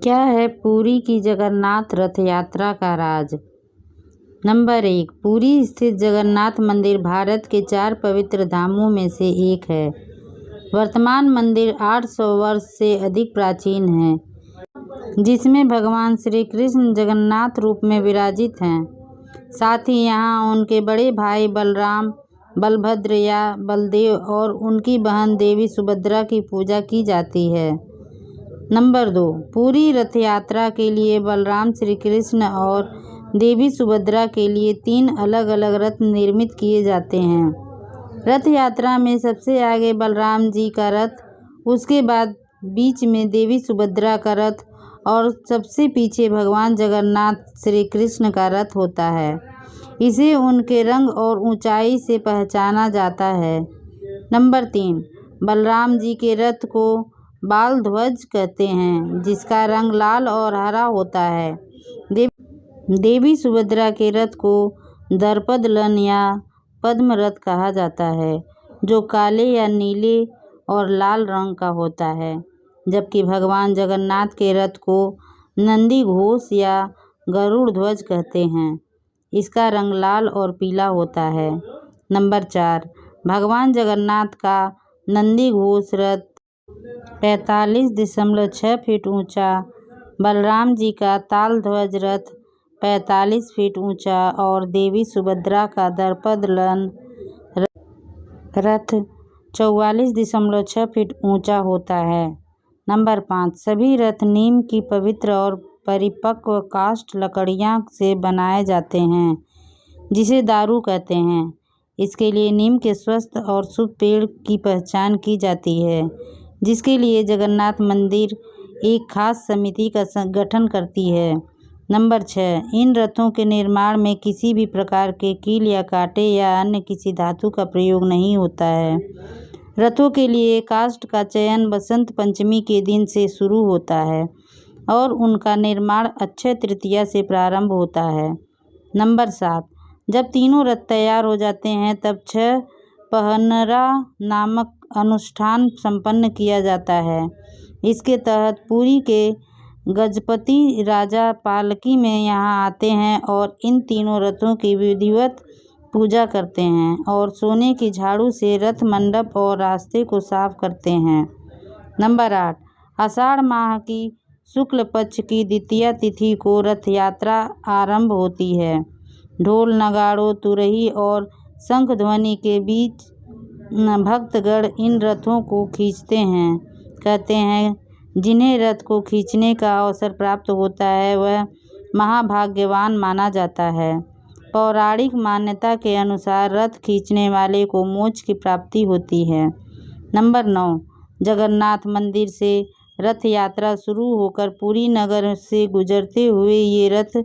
क्या है पुरी की जगन्नाथ रथ यात्रा का राज? नंबर 1, पुरी स्थित जगन्नाथ मंदिर भारत के 4 पवित्र धामों में से एक है। वर्तमान मंदिर 800 वर्ष से अधिक प्राचीन है, जिसमें भगवान श्री कृष्ण जगन्नाथ रूप में विराजित हैं। साथ ही यहाँ उनके बड़े भाई बलराम, बलभद्र या बलदेव और उनकी बहन देवी सुभद्रा की पूजा की जाती है। नंबर 2, पूरी रथ यात्रा के लिए बलराम श्री कृष्ण और देवी सुभद्रा के लिए 3 अलग अलग रथ निर्मित किए जाते हैं। रथ यात्रा में सबसे आगे बलराम जी का रथ, उसके बाद बीच में देवी सुभद्रा का रथ और सबसे पीछे भगवान जगन्नाथ श्री कृष्ण का रथ होता है। इसे उनके रंग और ऊंचाई से पहचाना जाता है। नंबर 3, बलराम जी के रथ को बाल ध्वज कहते हैं, जिसका रंग लाल और हरा होता है। देवी सुभद्रा के रथ को दर्पदलन या पद्म रथ कहा जाता है, जो काले या नीले और लाल रंग का होता है, जबकि भगवान जगन्नाथ के रथ को नंदी घोष या गरुड़ ध्वज कहते हैं। इसका रंग लाल और पीला होता है। नंबर 4, भगवान जगन्नाथ का नंदी घोष रथ 45.6 फीट ऊंचा, बलराम जी का ताल ध्वज रथ 45 फीट ऊंचा और देवी सुभद्रा का दर्पदलन रथ 44.6 फीट ऊंचा होता है। नंबर 5, सभी रथ नीम की पवित्र और परिपक्व काष्ठ लकड़ियां से बनाए जाते हैं, जिसे दारू कहते हैं। इसके लिए नीम के स्वस्थ और शुभ पेड़ की पहचान की जाती है, जिसके लिए जगन्नाथ मंदिर एक खास समिति का गठन करती है। नंबर 6, इन रथों के निर्माण में किसी भी प्रकार के कील या कांटे या अन्य किसी धातु का प्रयोग नहीं होता है। रथों के लिए काष्ठ का चयन बसंत पंचमी के दिन से शुरू होता है और उनका निर्माण अक्षय तृतीया से प्रारंभ होता है। नंबर 7, जब तीनों रथ तैयार हो जाते हैं तब 6 पहनरा नामक अनुष्ठान संपन्न किया जाता है। इसके तहत पुरी के गजपति राजा पालकी में यहाँ आते हैं और इन तीनों रथों की विधिवत पूजा करते हैं और सोने की झाड़ू से रथ मंडप और रास्ते को साफ करते हैं। नंबर 8, आषाढ़ माह की शुक्ल पक्ष की द्वितीया तिथि को रथ यात्रा आरंभ होती है। ढोल, नगाड़ों, तुरही और शंख ध्वनि के बीच भक्तगण इन रथों को खींचते हैं। कहते हैं, जिन्हें रथ को खींचने का अवसर प्राप्त होता है वह महाभाग्यवान माना जाता है। पौराणिक मान्यता के अनुसार रथ खींचने वाले को मोक्ष की प्राप्ति होती है। नंबर 9, जगन्नाथ मंदिर से रथ यात्रा शुरू होकर पुरी नगर से गुजरते हुए ये रथ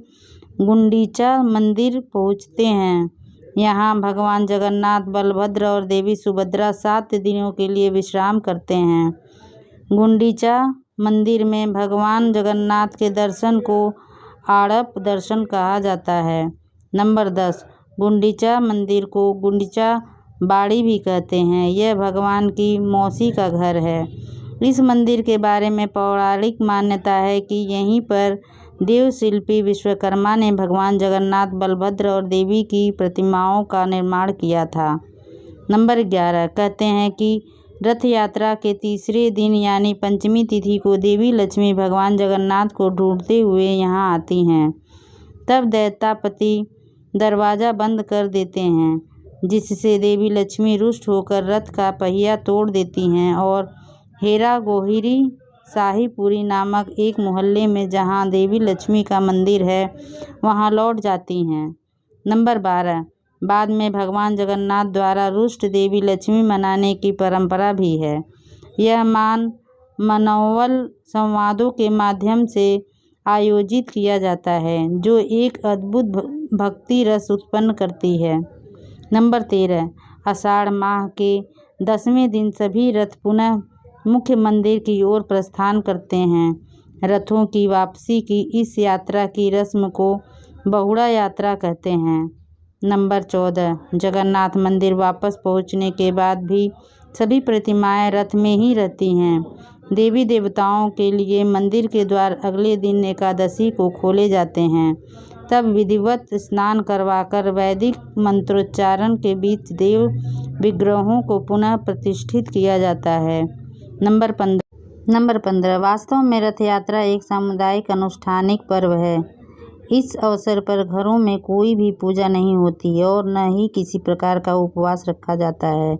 गुंडीचा मंदिर पहुँचते हैं। यहाँ भगवान जगन्नाथ, बलभद्र और देवी सुभद्रा 7 दिनों के लिए विश्राम करते हैं। गुंडीचा मंदिर में भगवान जगन्नाथ के दर्शन को आड़प दर्शन कहा जाता है। नंबर 10, गुंडीचा मंदिर को गुंडीचा बाड़ी भी कहते हैं। यह भगवान की मौसी का घर है। इस मंदिर के बारे में पौराणिक मान्यता है कि यहीं पर देवशिल्पी विश्वकर्मा ने भगवान जगन्नाथ, बलभद्र और देवी की प्रतिमाओं का निर्माण किया था। नंबर 11, कहते हैं कि रथ यात्रा के तीसरे दिन यानी पंचमी तिथि को देवी लक्ष्मी भगवान जगन्नाथ को ढूंढते हुए यहाँ आती हैं। तब दैत्यापति दरवाज़ा बंद कर देते हैं, जिससे देवी लक्ष्मी रुष्ट होकर रथ का पहिया तोड़ देती हैं और हेरा गोहिरी शाहीपुरी नामक एक मोहल्ले में, जहाँ देवी लक्ष्मी का मंदिर है, वहाँ लौट जाती हैं। नंबर 12, बाद में भगवान जगन्नाथ द्वारा रुष्ट देवी लक्ष्मी मनाने की परंपरा भी है। यह मनोवल संवादों के माध्यम से आयोजित किया जाता है, जो एक अद्भुत भक्ति रस उत्पन्न करती है। नंबर 13, आषाढ़ माह के 10वें दिन सभी रथ पुनः मुख्य मंदिर की ओर प्रस्थान करते हैं। रथों की वापसी की इस यात्रा की रस्म को बहुड़ा यात्रा कहते हैं। नंबर 14, जगन्नाथ मंदिर वापस पहुंचने के बाद भी सभी प्रतिमाएं रथ में ही रहती हैं। देवी देवताओं के लिए मंदिर के द्वार अगले दिन एकादशी को खोले जाते हैं। तब विधिवत स्नान करवाकर वैदिक मंत्रोच्चारण के बीच देव विग्रहों को पुनः प्रतिष्ठित किया जाता है। नंबर 15 वास्तव में रथ यात्रा एक सामुदायिक अनुष्ठानिक पर्व है। इस अवसर पर घरों में कोई भी पूजा नहीं होती और न ही किसी प्रकार का उपवास रखा जाता है।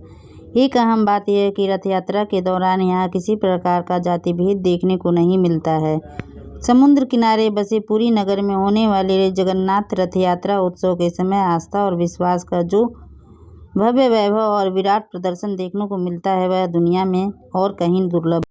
एक अहम बात यह है कि रथ यात्रा के दौरान यहाँ किसी प्रकार का जाति भेद देखने को नहीं मिलता है। समुद्र किनारे बसे पुरी नगर में होने वाले जगन्नाथ रथ यात्रा उत्सव के समय आस्था और विश्वास का जो भव्य वैभव और विराट प्रदर्शन देखने को मिलता है वह दुनिया में और कहीं दुर्लभ